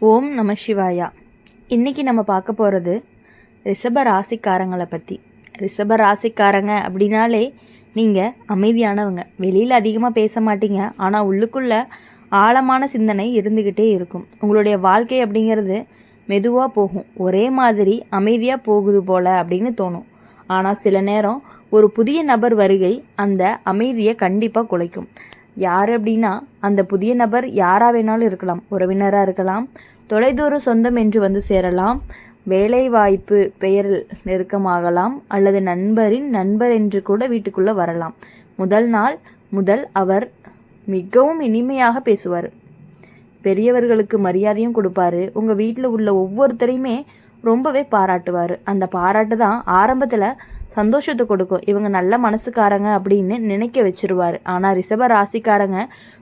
ஓம் நம சிவாயா. இன்றைக்கி நம்ம பார்க்க போகிறது ரிஷப ராசிக்காரங்களை பற்றி. ரிஷப ராசிக்காரங்க அப்படின்னாலே நீங்கள் அமைதியானவங்க, வெளியில் அதிகமாக பேச மாட்டீங்க, ஆனால் உள்ளுக்குள்ளே ஆழமான சிந்தனை இருந்துக்கிட்டே இருக்கும். உங்களுடைய வாழ்க்கை அப்படிங்கிறது மெதுவாக போகும், ஒரே மாதிரி அமைதியாக போகுது போல் அப்படின்னு தோணும். ஆனால் சில நேரம் ஒரு புதிய நபர் வருகை அந்த அமைதியை கண்டிப்பாக குலைக்கும். யார் அப்படின்னா, அந்த புதிய நபர் யாராக வேணாலும் இருக்கலாம். உறவினராக இருக்கலாம், தொலைதூர சொந்தம் என்று வந்து சேரலாம், வேலை வாய்ப்பு பெயரில் நெருக்கமாகலாம், அல்லது நண்பரின் நண்பர் என்று கூட வீட்டுக்குள்ளே வரலாம். முதல் நாள் முதல் அவர் மிகவும் இனிமையாக பேசுவார், பெரியவர்களுக்கு மரியாதையும் கொடுப்பாரு, உங்கள் வீட்டில் உள்ள ஒவ்வொருத்தரையுமே ரொம்பவே பாராட்டுவார். அந்த பாராட்டு தான் ஆரம்பத்தில் சந்தோஷத்தை கொடுக்கும், இவங்க நல்ல மனசுக்காரங்க அப்படின்னு நினைக்க வச்சிருவார். ஆனால் ரிஷப ராசிக்காரங்க,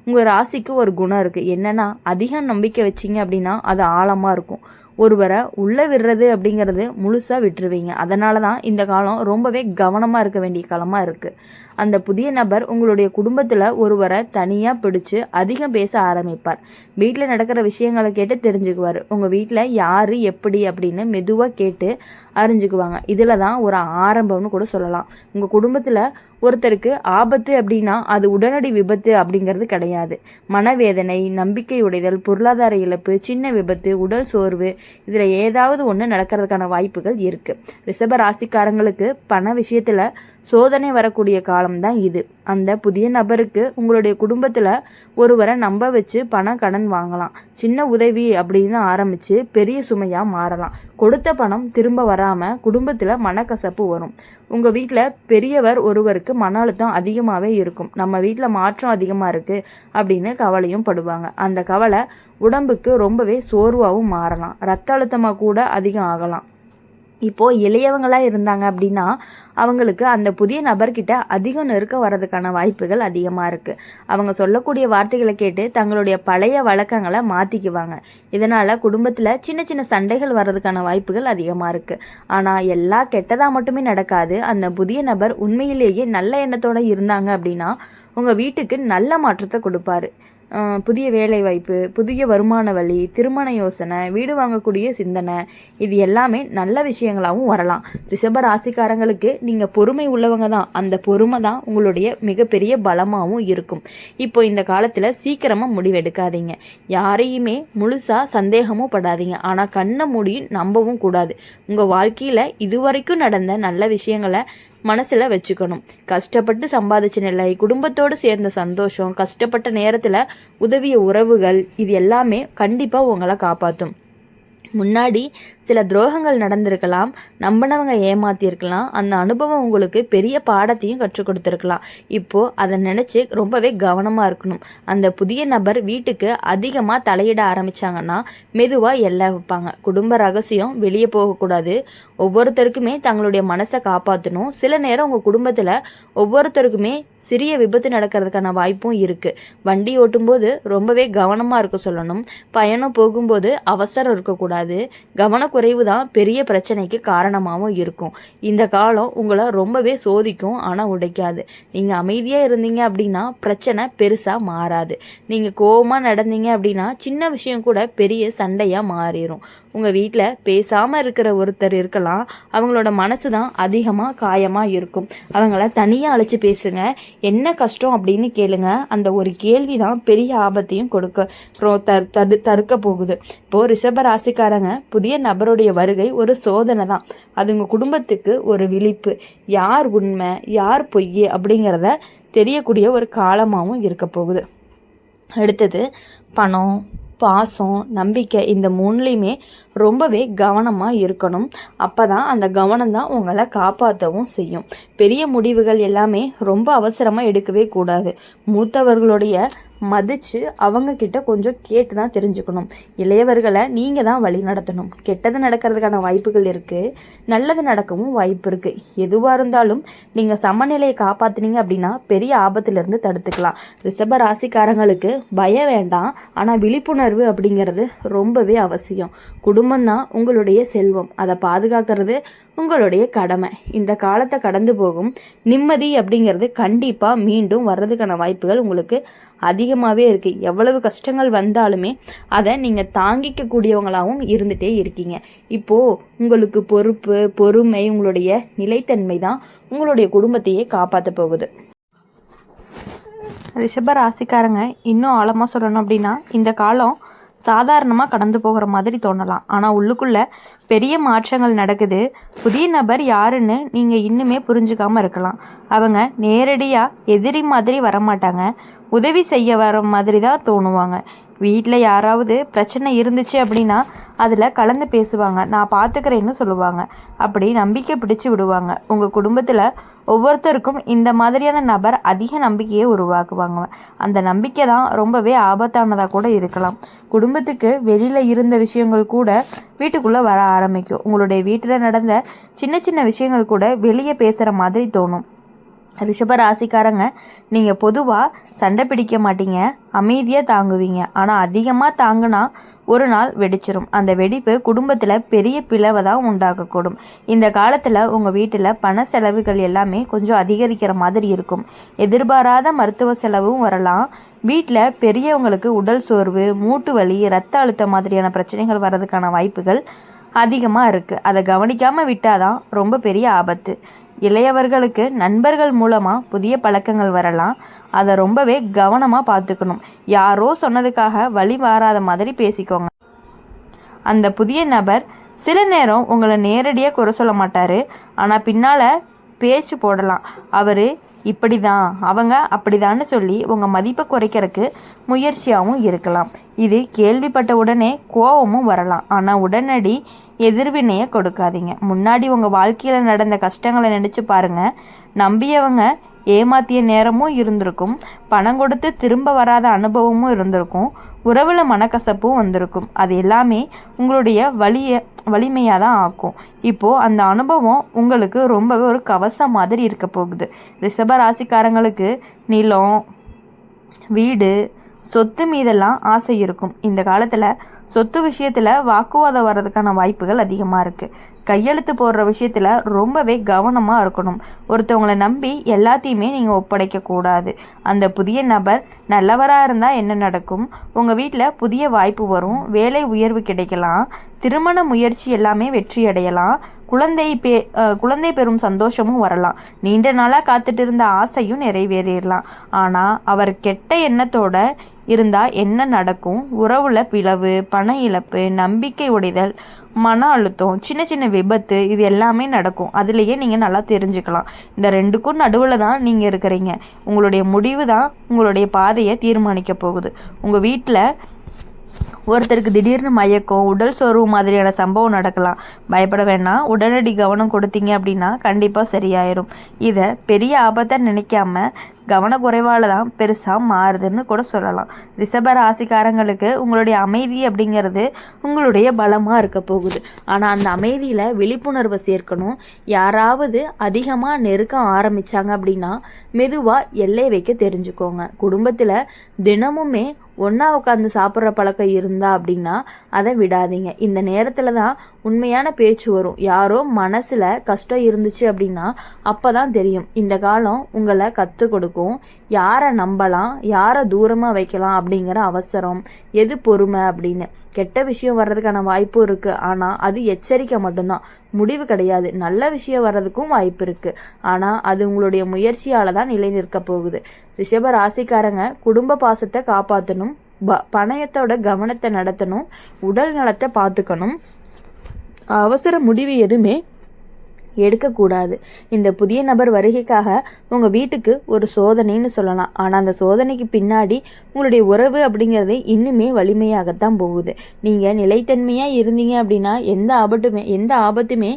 உங்கள் ராசிக்கு ஒரு குணம் இருக்குது. என்னென்னா, அதிகம் நம்பிக்கை வச்சிங்க அப்படின்னா அது ஆழமாக இருக்கும். ஒருவரை உள்ளே விடுறது அப்படிங்கிறது முழுசாக விட்டுருவீங்க. அதனால தான் இந்த காலம் ரொம்பவே கவனமாக இருக்க வேண்டிய காலமாக இருக்குது. அந்த புதிய நபர் உங்களுடைய குடும்பத்தில் ஒருவரை தனியாக பிடிச்சி அதிகம் பேச ஆரம்பிப்பார். வீட்டில் நடக்கிற விஷயங்களை கேட்டு தெரிஞ்சுக்குவார். உங்கள் வீட்டில் யார் எப்படி அப்படின்னு மெதுவாக கேட்டு அறிஞ்சுக்குவாங்க. இதில் தான் ஒரு ஆரம்பம்னு கூட சொல்லலாம். உங்கள் குடும்பத்தில் ஒருத்தருக்கு ஆபத்து அப்படின்னா அது உடனடி விபத்து அப்படிங்கிறது கிடையாது. மனவேதனை, நம்பிக்கை உடைதல், பொருளாதார இழப்பு, சின்ன விபத்து, உடல் சோர்வு, இதில் ஏதாவது ஒன்று நடக்கிறதுக்கான வாய்ப்புகள் இருக்குது. ரிஷப ராசிக்காரங்களுக்கு பண விஷயத்தில் சோதனை வரக்கூடிய காலம்தான் இது. அந்த புதிய நபருக்கு உங்களுடைய குடும்பத்தில் ஒருவரை நம்ப வச்சு கடன் வாங்கலாம். சின்ன உதவி அப்படின்னு ஆரம்பித்து பெரிய சுமையாக மாறலாம். கொடுத்த பணம் திரும்ப வராமல் குடும்பத்தில் மனக்கசப்பு வரும். உங்கள் வீட்டில் பெரியவர் ஒருவருக்கு மன அழுத்தம் அதிகமாகவே இருக்கும். நம்ம வீட்டில் மாற்றம் அதிகமாக இருக்குது அப்படின்னு கவலையும் படுவாங்க. அந்த கவலை உடம்புக்கு ரொம்பவே சோர்வாகவும் மாறலாம். ரத்த அழுத்தமாக கூட அதிகம் ஆகலாம். இப்போது இளையவங்களாக இருந்தாங்க அப்படின்னா அவங்களுக்கு அந்த புதிய நபர்கிட்ட அதிகம் நெருக்க வர்றதுக்கான வாய்ப்புகள் அதிகமாக இருக்குது. அவங்க சொல்லக்கூடிய வார்த்தைகளை கேட்டு தங்களுடைய பழைய வழக்கங்களை மாற்றிக்குவாங்க. இதனால் குடும்பத்தில் சின்ன சின்ன சண்டைகள் வர்றதுக்கான வாய்ப்புகள் அதிகமாக இருக்குது. ஆனால் எல்லா கெட்டதாக மட்டுமே நடக்காது. அந்த புதிய நபர் உண்மையிலேயே நல்ல எண்ணத்தோடு இருந்தாங்க அப்படின்னா உங்கள் வீட்டுக்கு நல்ல மாற்றத்தை கொடுப்பாரு. புதிய வேலை வாய்ப்பு, புதிய வருமான வழி, திருமண யோசனை, வீடு வாங்கக்கூடிய சிந்தனை, இது எல்லாமே நல்ல விஷயங்களாகவும் வரலாம். ரிஷப ராசிக்காரங்களுக்கு நீங்கள் பொறுமை உள்ளவங்க தான். அந்த பொறுமை தான் உங்களுடைய மிகப்பெரிய பலமாகவும் இருக்கும். இப்போ இந்த காலத்தில் சீக்கிரமாக முடிவெடுக்காதீங்க. யாரையுமே முழுசாக சந்தேகமும் படாதீங்க. ஆனால் கண்ணை மூடி நம்பவும் கூடாது. உங்கள் வாழ்க்கையில் இதுவரைக்கும் நடந்த நல்ல விஷயங்களை மனசில் வச்சுக்கணும். கஷ்டப்பட்டு சம்பாதிச்ச நிலை, குடும்பத்தோடு சேர்ந்த சந்தோஷம், கஷ்டப்பட்ட நேரத்தில் உதவிய உறவுகள், இது எல்லாமே கண்டிப்பாக உங்களை காப்பாற்றும். முன்னாடி சில துரோகங்கள் நடந்திருக்கலாம், நம்பினவங்க ஏமாத்தியிருக்கலாம். அந்த அனுபவம் உங்களுக்கு பெரிய பாடத்தையும் கற்றுக் கொடுத்துருக்கலாம். இப்போது அதை நினச்சி ரொம்பவே கவனமாக இருக்கணும். அந்த புதிய நபர் வீட்டுக்கு அதிகமாக தலையிட ஆரம்பித்தாங்கன்னா மெதுவாக எல்லை வைப்பாங்க. குடும்ப ரகசியம் வெளியே போகக்கூடாது. ஒவ்வொருத்தருக்குமே தங்களுடைய மனசை காப்பாற்றணும். சில நேரம் உங்கள் குடும்பத்தில் ஒவ்வொருத்தருக்குமே சிறிய விபத்து நடக்கிறதுக்கான வாய்ப்பும் இருக்குது. வண்டி ஓட்டும்போது ரொம்பவே கவனமாக இருக்க சொல்லணும். பயணம் போகும்போது அவசரம் இருக்கக்கூடாது. கவனக்குறைவு தான் பெரிய பிரச்சனைக்கு காரணமாகவும் இருக்கும். இந்த காலம் உங்களை ரொம்பவே சோதிக்கும், ஆனால் உடைக்காது. நீங்கள் அமைதியாக இருந்தீங்க அப்படின்னா பிரச்சனை பெருசாக மாறாது. நீங்கள் கோபமாக நடந்தீங்க அப்படின்னா சின்ன விஷயம் கூட பெரிய சண்டையாக மாறிடும். உங்கள் வீட்டில் பேசாமல் இருக்கிற ஒருத்தர் இருக்கலாம், அவங்களோட மனசு தான் அதிகமாக காயமாக இருக்கும். அவங்கள தனியாக அழைச்சி பேசுங்க. என்ன கஷ்டம் அப்படின்னு கேளுங்க. அந்த ஒரு கேள்வி தான் பெரிய ஆபத்தையும் தடுக்க போகுது. இப்போது ரிஷப ராசிக்காரங்க, புதிய நபருடைய வருகை ஒரு சோதனை தான். அது உங்கள் குடும்பத்துக்கு ஒரு விழிப்பு. யார் உண்மை யார் பொய் அப்படிங்கிறத தெரியக்கூடிய ஒரு காலமாகவும் இருக்க போகுது. அடுத்தது பணம், பாசம், நம்பிக்கை, இந்த மூணுலேயுமே ரொம்பவே கவனமாக இருக்கணும். அப்போ தான் அந்த கவனம் தான் உங்களை காப்பாற்றவும் செய்யும். பெரிய முடிவுகள் எல்லாமே ரொம்ப அவசரமாக எடுக்கவே கூடாது. மூத்தவர்களுடைய மதித்து அவங்கக்கிட்ட கொஞ்சம் கேட்டு தான் தெரிஞ்சுக்கணும். இளையவர்களை நீங்கள் தான் வழி நடத்தணும். கெட்டது நடக்கிறதுக்கான வாய்ப்புகள் இருக்குது, நல்லது நடக்கவும் வாய்ப்பு இருக்குது. எதுவாக இருந்தாலும் நீங்கள் சமநிலையை காப்பாற்றினீங்க அப்படின்னா பெரிய ஆபத்திலிருந்து தடுத்துக்கலாம். ரிஷப ராசிக்காரங்களுக்கு பயம் வேண்டாம், ஆனால் விழிப்புணர்வு அப்படிங்கிறது ரொம்பவே அவசியம். குடும்பம்தான் உங்களுடைய செல்வம், அதை பாதுகாக்கிறது உங்களுடைய கடமை. இந்த காலத்தை கடந்து போகும் நிம்மதி அப்படிங்கிறது கண்டிப்பாக மீண்டும் வர்றதுக்கான வாய்ப்புகள் உங்களுக்கு அதிகமாகவே இருக்குது. எவ்வளவு கஷ்டங்கள் வந்தாலுமே அதை நீங்கள் தாங்கிக்கக்கூடியவங்களாகவும் இருந்துகிட்டே இருக்கீங்க. இப்போது உங்களுக்கு பொறுப்பு, பொறுமை, உங்களுடைய நிலைத்தன்மை தான் உங்களுடைய குடும்பத்தையே காப்பாற்ற போகுது. ரிஷப ராசிக்காரங்க இன்னும் ஆழமாக சொல்லணும் அப்படின்னா, இந்த காலம் சாதாரணமாக கடந்து போகிற மாதிரி தோணலாம். ஆனால் உள்ளுக்குள்ளே பெரிய மாற்றங்கள் நடக்குது. புதிய நபர் யாருன்னு நீங்கள் இன்னுமே புரிஞ்சுக்காமல் இருக்கலாம். அவங்க நேரடியாக எதிரி மாதிரி வரமாட்டாங்க, உதவி செய்ய வர மாதிரி தான் தோணுவாங்க. வீட்டில் யாராவது பிரச்சனை இருந்துச்சு அப்படின்னா அதில் கலந்து பேசுவாங்க, நான் பார்த்துக்கிறேன்னு சொல்லுவாங்க. அப்படி நம்பிக்கை பிடிச்சி விடுவாங்க. உங்கள் குடும்பத்தில் ஒவ்வொருத்தருக்கும் இந்த மாதிரியான நபர் அதிக நம்பிக்கையை உருவாக்குவாங்க. அந்த நம்பிக்கை தான் ரொம்பவே ஆபத்தானதாக கூட இருக்கலாம். குடும்பத்துக்கு வெளியில் இருந்த விஷயங்கள் கூட வீட்டுக்குள்ளே வர ஆரம்பிக்கும். உங்களுடைய வீட்டில் நடந்த சின்ன சின்ன விஷயங்கள் கூட வெளியே பேசுகிற மாதிரி தோணும். ரிஷப ராசிக்காரங்க, நீங்கள் பொதுவாக சண்டை பிடிக்க மாட்டீங்க, அமைதியாக தாங்குவீங்க. ஆனால் அதிகமாக தாங்கினா ஒரு நாள் வெடிச்சிரும். அந்த வெடிப்பு குடும்பத்தில் பெரிய பிளவை தான் உண்டாக்கக்கூடும். இந்த காலத்தில் உங்கள் வீட்டில் பண செலவுகள் எல்லாமே கொஞ்சம் அதிகரிக்கிற மாதிரி இருக்கும். எதிர்பாராத மருத்துவ செலவும் வரலாம். வீட்டில் பெரியவங்களுக்கு உடல் சோர்வு, மூட்டு வலி, இரத்த அழுத்தம் மாதிரியான பிரச்சனைகள் வர்றதுக்கான வாய்ப்புகள் அதிகமாக இருக்குது. அதை கவனிக்காமல் விட்டாதான் ரொம்ப பெரிய ஆபத்து. இளையவர்களுக்கு நண்பர்கள் மூலமாக புதிய பழக்கங்கள் வரலாம். அதை ரொம்பவே கவனமாக பார்த்துக்கணும். யாரோ சொன்னதுக்காக வழி மாறாத மாதிரி பேசிக்கோங்க. அந்த புதிய நபர் சில நேரம் உங்களை நேரடியாக குறை சொல்ல மாட்டார், ஆனால் பின்னால் பேச்சு போடலாம். அவர் இப்படி தான், அவங்க அப்படிதான்னு சொல்லி உங்கள் மதிப்பை குறைக்கிறதுக்கு முயற்சியாகவும் இருக்கலாம். இது கேள்விப்பட்ட உடனே கோபமும் வரலாம், ஆனால் உடனடி எதிர்வினையை கொடுக்காதீங்க. முன்னாடி உங்கள் வாழ்க்கையில் நடந்த கஷ்டங்களை நினச்சி பாருங்கள். நம்பியவங்க ஏமாத்திய நேரமும் இருந்திருக்கும், பணம் கொடுத்து திரும்ப வராத அனுபவமும் இருந்திருக்கும், உறவில் மனக்கசப்பும் வந்திருக்கும். அது எல்லாமே உங்களுடைய வலிமையாக தான் ஆக்கும். இப்போது அந்த அனுபவம் உங்களுக்கு ரொம்பவே ஒரு கவசம் மாதிரி இருக்க போகுது. ரிஷப ராசிக்காரங்களுக்கு நிலம், வீடு, சொத்து மீதெல்லாம் ஆசை இருக்கும். இந்த காலத்தில் சொத்து விஷயத்தில் வாக்குவாதம் வர்றதுக்கான வாய்ப்புகள் அதிகமாக இருக்குது. கையெழுத்து போடுற விஷயத்தில் ரொம்பவே கவனமாக இருக்கணும். ஒருத்தவங்களை நம்பி எல்லாத்தையுமே நீங்கள் ஒப்படைக்கக்கூடாது. அந்த புதிய நபர் நல்லவராக இருந்தால் என்ன நடக்கும்? உங்கள் வீட்டில் புதிய வாய்ப்பு வரும், வேலை உயர்வு கிடைக்கலாம், திருமண முயற்சி எல்லாமே வெற்றி அடையலாம், குழந்தை பெறும் சந்தோஷமும் வரலாம். நீண்ட நாளாக காத்துட்டு இருந்த ஆசையும் நிறைவேறிடலாம். ஆனால் அவர் கெட்ட எண்ணத்தோட இருந்தால் என்ன நடக்கும்? உறவுல பிளவு, பண இழப்பு, நம்பிக்கை உடைதல், மன அழுத்தம், சின்ன சின்ன விபத்து, இது எல்லாமே நடக்கும். அதுலேயே நீங்கள் நல்லா தெரிஞ்சுக்கலாம். இந்த ரெண்டுக்கும் நடுவில் தான் நீங்கள் இருக்கிறீங்க. உங்களுடைய முடிவு தான் உங்களுடைய பாதையை தீர்மானிக்க போகுது. உங்கள் வீட்டில் ஒருத்தருக்கு திடீர்னு மயக்கம், உடல் சோர்வு மாதிரியான சம்பவம் நடக்கலாம். பயப்பட வேணாம். உடனடி கவனம் கொடுத்தீங்க அப்படின்னா கண்டிப்பாக சரியாயிரும். இதை பெரிய ஆபத்தை நினைக்காம கவனக்குறைவால் தான் பெருசாக மாறுதுன்னு கூட சொல்லலாம். ரிஷப ராசிக்காரங்களுக்கு உங்களுடைய அமைதி அப்படிங்கிறது உங்களுடைய பலமாக இருக்க போகுது. ஆனால் அந்த அமைதியில் விழிப்புணர்வை சேர்க்கணும். யாராவது அதிகமாக நெருக்க ஆரம்பித்தாங்க அப்படின்னா மெதுவாக எல்லை வைக்க தெரிஞ்சுக்கோங்க. குடும்பத்தில் தினமுமே ஒன்றா உட்காந்து சாப்பிட்ற பழக்கம் இருந்தா அப்படின்னா அதை விடாதீங்க. இந்த நேரத்தில் தான் உண்மையான பேச்சு வரும். யாரோ மனசில் கஷ்டம் இருந்துச்சு அப்படின்னா அப்போ தான் தெரியும். இந்த காலம் உங்களை கற்றுக் கொடுக்கும். யாரை நம்பலாம், யாரை தூரமாக வைக்கலாம் அப்படிங்கிற அவசரம், எது பொறுமை அப்படின்னு. கெட்ட விஷயம் வர்றதுக்கான வாய்ப்பும் இருக்குது, ஆனால் அது எச்சரிக்கை மட்டும்தான், முடிவு கிடையாது. நல்ல விஷயம் வர்றதுக்கும் வாய்ப்பு இருக்குது, ஆனால் அது உங்களுடைய முயற்சியால் தான் நிலை நிற்க போகுது. ரிஷப ராசிக்காரங்க குடும்ப பாசத்தை காப்பாற்றணும், பணயத்தோட கவனத்தை நடத்தணும், உடல் நலத்தை பார்த்துக்கணும். அவசர முடிவு எதுவுமே எடுக்கக்கூடாது. இந்த புதிய நபர் வருகைக்காக உங்கள் வீட்டுக்கு ஒரு சோதனைன்னு சொல்லலாம். ஆனால் அந்த சோதனைக்கு பின்னாடி உங்களுடைய உறவு அப்படிங்கிறது இன்னுமே வலிமையாகத்தான் போகுது. நீங்கள் நிலைத்தன்மையாக இருந்தீங்க அப்படின்னா எந்த ஆபத்துமே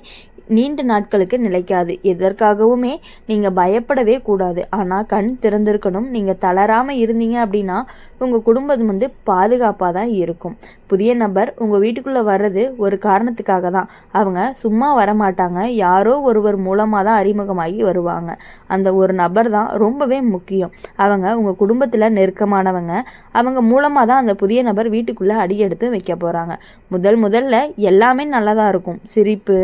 நீண்ட நாட்களுக்கு நிலைக்காது. எதற்காகவுமே நீங்கள் பயப்படவே கூடாது. ஆனால் கண் திறந்திருக்கணும். நீங்கள் தளராமல் இருந்தீங்க அப்படின்னா உங்கள் குடும்பம் பாதுகாப்பாக தான் இருக்கும். புதிய நபர் உங்கள் வீட்டுக்குள்ளே வர்றது ஒரு காரணத்துக்காக தான். அவங்க சும்மா வரமாட்டாங்க, யாரோ ஒருவர் மூலமாக தான் அறிமுகமாகி வருவாங்க. அந்த ஒரு நபர் தான் ரொம்பவே முக்கியம். அவங்க உங்கள் குடும்பத்தில் நெருக்கமானவங்க. அவங்க மூலமாக தான் அந்த புதிய நபர் வீட்டுக்குள்ளே அடி எடுத்து வைக்க போகிறாங்க. முதல்ல எல்லாமே நல்லதாக இருக்கும். சிரிப்பு,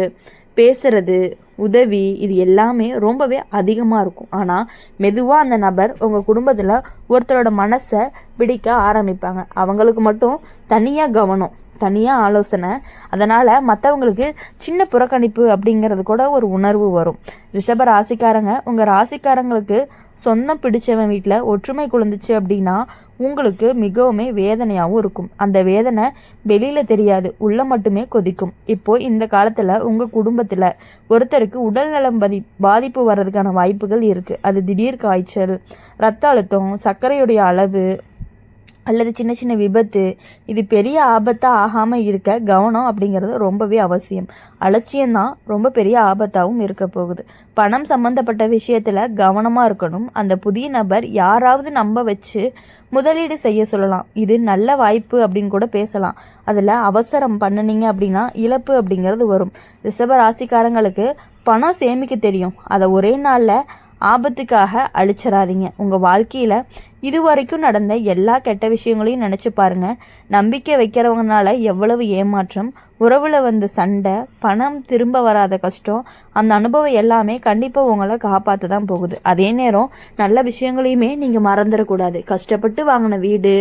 பேசுறது, உதவி இது எல்லாமே ரொம்பவே அதிகமாக இருக்கும். ஆனால் மெதுவாக அந்த நபர் உங்கள் குடும்பத்தில் ஒருத்தரோட மனசை பிடிக்க ஆரம்பிப்பாங்க. அவங்களுக்கு மட்டும் தனியாக கவனம், தனியாக ஆலோசனை, அதனால் மற்றவங்களுக்கு சின்ன புறக்கணிப்பு அப்படிங்கிறது கூட ஒரு உணர்வு வரும். ரிஷப ராசிக்காரங்க, உங்கள் ராசிக்காரங்களுக்கு சொந்தம் பிடிச்சவன் வீட்டில் ஒற்றுமை குழந்துச்சு அப்படின்னா உங்களுக்கு மிகவுமே வேதனையாகவும் இருக்கும். அந்த வேதனை வெளியில் தெரியாது, உள்ள மட்டுமே கொதிக்கும். இப்போது இந்த காலத்தில் உங்கள் குடும்பத்தில் ஒருத்தருக்கு உடல்நலம் பாதிப்பு வர்றதுக்கான வாய்ப்புகள் இருக்குது. அது திடீர் காய்ச்சல், இரத்த அழுத்தம், சர்க்கரையுடைய அளவு அல்லது சின்ன சின்ன விபத்து, இது பெரிய ஆபத்தாக ஆகாமல் இருக்க கவனம் அப்படிங்கிறது ரொம்பவே அவசியம். அலட்சியம்தான் ரொம்ப பெரிய ஆபத்தாகவும் இருக்க போகுது. பணம் சம்மந்தப்பட்ட விஷயத்தில் கவனமாக இருக்கணும். அந்த புதிய நபர் யாராவது நம்ப வச்சு முதலீடு செய்ய சொல்லலாம். இது நல்ல வாய்ப்பு அப்படின்னு கூட பேசலாம். அதில் அவசரம் பண்ணினீங்க அப்படின்னா இழப்பு அப்படிங்கிறது வரும். ரிஷப ராசிக்காரங்களுக்கு பணம் சேமிக்க தெரியும். அதை ஒரே நாளில் ஆபத்துக்காக அழிச்சிடாதீங்க. உங்கள் வாழ்க்கையில் இதுவரைக்கும் நடந்த எல்லா கெட்ட விஷயங்களையும் நினச்சி பாருங்கள். நம்பிக்கை வைக்கிறவங்கனால எவ்வளவு ஏமாற்றம், உறவில் வந்த சண்டை, பணம் திரும்ப வராத கஷ்டம், அந்த அனுபவம் எல்லாமே கண்டிப்பாக உங்களை காப்பாற்ற தான் போகுது. அதே நேரம் நல்ல விஷயங்களையுமே நீங்கள் மறந்துடக்கூடாது. கஷ்டப்பட்டு வாங்கின வீடு,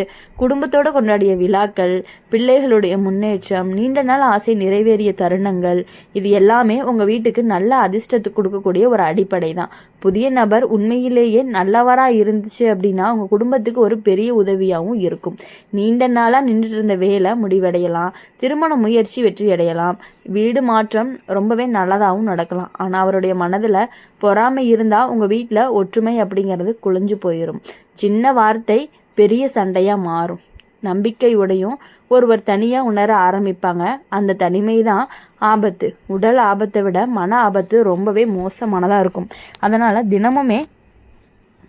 குடும்பத்தோடு கொண்டாடிய விழாக்கள், பிள்ளைகளுடைய முன்னேற்றம், நீண்ட நாள் ஆசை நிறைவேறிய தருணங்கள், இது எல்லாமே உங்கள் வீட்டுக்கு நல்ல அதிர்ஷ்டத்துக்கு கொடுக்கக்கூடிய ஒரு அடிப்படை தான். புதிய நபர் உண்மையிலேயே நல்லவராக இருந்துச்சு அப்படின்னா உங்கள் குடும்பத்துக்கு ஒரு பெரிய உதவியாகவும் இருக்கும். நீண்ட நாளாக நின்றுட்டு இருந்த வேலை முடிவடையலாம், திருமண முயற்சி வெற்றி அடையலாம், வீடு மாற்றம் ரொம்பவே நல்லதாகவும் நடக்கலாம். ஆனால் அவருடைய மனதில் பொறாமை இருந்தால் உங்கள் வீட்டில் ஒற்றுமை அப்படிங்கிறது குலைஞ்சு போயிடும். சின்ன வார்த்தை பெரிய சண்டையாக மாறும். நம்பிக்கையுடையும் ஒருவர் தனியாக உணர ஆரம்பிப்பாங்க. அந்த தனிமை தான் ஆபத்து. உடல் ஆபத்தை விட மன ஆபத்து ரொம்பவே மோசமானதாக இருக்கும். அதனால் தினமுமே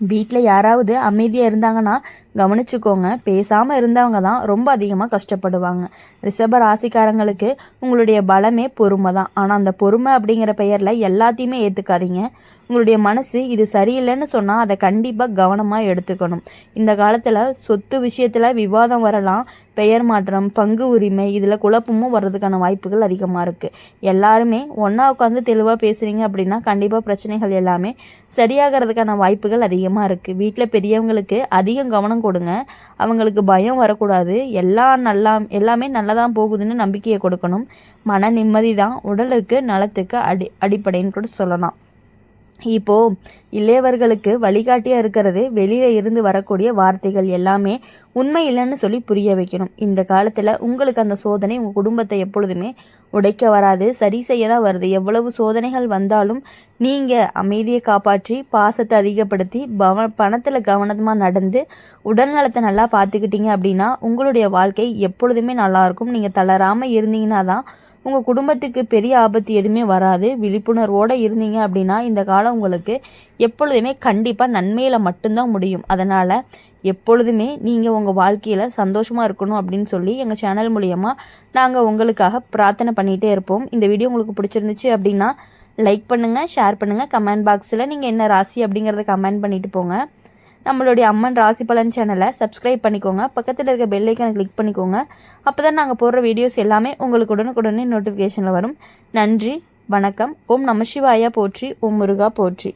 வீட்டில் யாராவது அமைதியாக இருந்தாங்கன்னா கவனிச்சுக்கோங்க. பேசாமல் இருந்தவங்க தான் ரொம்ப அதிகமாக கஷ்டப்படுவாங்க. ரிஷப ராசிக்காரங்களுக்கு உங்களுடைய பலமே பொறுமை தான். ஆனால் அந்த பொறுமை அப்படிங்கிற பெயரில் எல்லாத்தையுமே ஏற்றுக்காதீங்க. உங்களுடைய மனசு இது சரியில்லைன்னு சொன்னால் அதை கண்டிப்பாக கவனமாக எடுத்துக்கணும். இந்த காலத்தில் சொத்து விஷயத்தில் விவாதம் வரலாம். பெயர் மாற்றம், பங்கு உரிமை, இதில் குழப்பமும் வர்றதுக்கான வாய்ப்புகள் அதிகமாக இருக்குது. எல்லாருமே ஒன்றா உட்காந்து தெளிவாக பேசுகிறீங்க அப்படின்னா கண்டிப்பாக பிரச்சனைகள் எல்லாமே சரியாகிறதுக்கான வாய்ப்புகள் அதிகமாக இருக்குது. வீட்டில் பெரியவங்களுக்கு அதிகம் கவனம் கொடுங்க. அவங்களுக்கு பயம் வரக்கூடாது. எல்லாமே நல்லதான் போகுதுன்னு நம்பிக்கையை கொடுக்கணும். மன நிம்மதி தான் உடலுக்கு நலத்துக்கு அடிப்படைன்னு கூட சொல்லலாம். இப்போது இளையவர்களுக்கு வழிகாட்டியாக இருக்கிறது வெளியில் இருந்து வரக்கூடிய வார்த்தைகள் எல்லாமே உண்மை இல்லைன்னு சொல்லி புரிய வைக்கணும். இந்த காலத்தில் உங்களுக்கு அந்த சோதனை உங்கள் குடும்பத்தை எப்பொழுதுமே உடைக்க வராது, சரி செய்ய தான் வருது. எவ்வளவு சோதனைகள் வந்தாலும் நீங்கள் அமைதியை காப்பாற்றி பாசத்தை அதிகப்படுத்தி பணத்தில் கவனமாக நடந்து உடல் நலத்தை நல்லா பார்த்துக்கிட்டீங்க அப்படின்னா உங்களுடைய வாழ்க்கை எப்பொழுதுமே நல்லாயிருக்கும். நீங்கள் தளராமல் இருந்தீங்கன்னா தான் உங்கள் குடும்பத்துக்கு பெரிய ஆபத்து எதுவுமே வராது. விழிப்புணர்வோடு இருந்தீங்க அப்படின்னா இந்த காலம் உங்களுக்கு எப்பொழுதுமே கண்டிப்பாக நன்மையில் மட்டும்தான் முடியும். அதனால் எப்பொழுதுமே நீங்கள் உங்கள் வாழ்க்கையில் சந்தோஷமாக இருக்கணும் அப்படின்னு சொல்லி எங்கள் சேனல் மூலியமாக நாங்கள் உங்களுக்காக பிரார்த்தனை பண்ணிகிட்டே இருப்போம். இந்த வீடியோ உங்களுக்கு பிடிச்சிருந்துச்சு அப்படின்னா லைக் பண்ணுங்கள், ஷேர் பண்ணுங்கள். கமெண்ட் பாக்ஸில் நீங்கள் என்ன ராசி அப்படிங்கிறத கமெண்ட் பண்ணிட்டு போங்க. நம்மளுடைய அம்மன் ராசி பலன் சேனலை சப்ஸ்கிரைப் பண்ணிக்கோங்க. பக்கத்தில் இருக்க பெல் ஐக்கானை கிளிக் பண்ணிக்கோங்க. அப்போ தான் நாங்கள் போடுற வீடியோஸ் எல்லாமே உங்களுக்கு உடனுக்குடனே நோட்டிஃபிகேஷனில் வரும். நன்றி, வணக்கம். ஓம் நம சிவாயா போற்றி, ஓம் முருகா போற்றி.